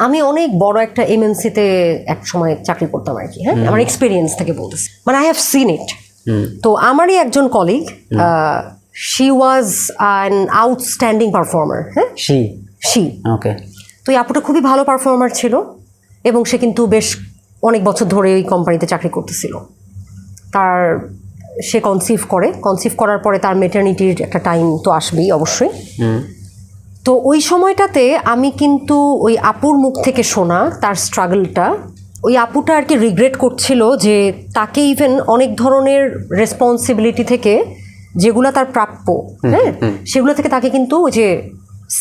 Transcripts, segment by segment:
আমি অনেক বড় একটা এমএনসিতে এক সময় চাকরি করতাম আর কি, হ্যাঁ, আমার এক্সপিরিয়েন্স থেকে বলতেছি, মানে আই হ্যাভ সিন ইট। তো আমারই একজন colleague, she was an outstanding performer. হ্যাঁ, শি ওকে। তো এই আপুটা খুবই ভালো পারফর্মার ছিল এবং সে কিন্তু বেশ অনেক বছর ধরে ওই কোম্পানিতে চাকরি করতেছিল। সে কনসিভ করার পরে তার মেটার্নিটির একটা টাইম তো আসবেই অবশ্যই। তো ওই সময়টাতে আমি কিন্তু ওই আপুর মুখ থেকে শোনা তার স্ট্রাগলটা, ওই আপুটা আর কি রিগ্রেট করছিল যে তাকে ইভেন অনেক ধরনের রেসপন্সিবিলিটি থেকে যেগুলো তার প্রাপ্য, হ্যাঁ, সেগুলো থেকে তাকে কিন্তু ওই যে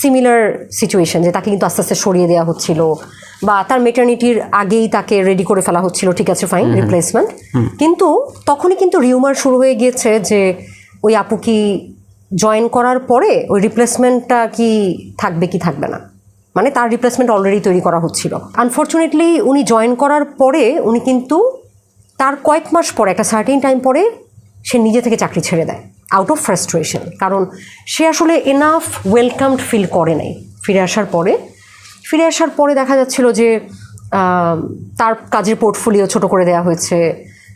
সিমিলার সিচুয়েশন, যে তাকে কিন্তু আস্তে আস্তে সরিয়ে দেওয়া হচ্ছিল বা তার মেটার্নিটির আগেই তাকে রেডি করে ফেলা হচ্ছিল, ঠিক আছে ফাইন, রিপ্লেসমেন্ট। কিন্তু তখনই কিন্তু রিউমার শুরু হয়ে গিয়েছে যে ওই আপু কি জয়েন করার পরে ওই রিপ্লেসমেন্টটা কি থাকবে কি থাকবে না, মানে তার রিপ্লেসমেন্ট অলরেডি তৈরি করা হচ্ছিল। আনফর্চুনেটলি উনি জয়েন করার পরে উনি কিন্তু তার কয়েক মাস পরে, একটা সার্টেন টাইম পরে সে নিজে থেকে চাকরি ছেড়ে দেয় আউট অফ ফ্রাস্ট্রেশন, কারণ সে আসলে এনাফ ওয়েলকামড ফিল করে নাই। ফিরে আসার পরে দেখা যাচ্ছিল যে তার কাজের পোর্টফোলিও ছোট করে দেওয়া হয়েছে,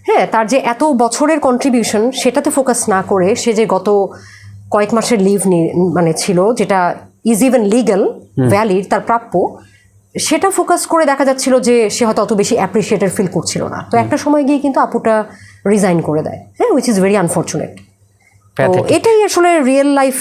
হ্যাঁ, তার যে এত বছরের কন্ট্রিবিউশন সেটাতে ফোকাস না করে সে যে গত কয়েক মাসের লিভ মানে ছিল, যেটা ইজ ইভেন লিগ্যাল ভ্যালিড, তার প্রাপ্য, সেটা ফোকাস করে দেখা যাচ্ছিল যে সে হয়তো অত বেশি অ্যাপ্রিসিয়েটেড ফিল করছিল না। তো একটা সময় গিয়ে কিন্তু আপুটা রিজাইন করে দেয়, হ্যাঁ, উইচ ইজ ভেরি আনফর্চুনেট। তো এটাই আসলে রিয়েল লাইফ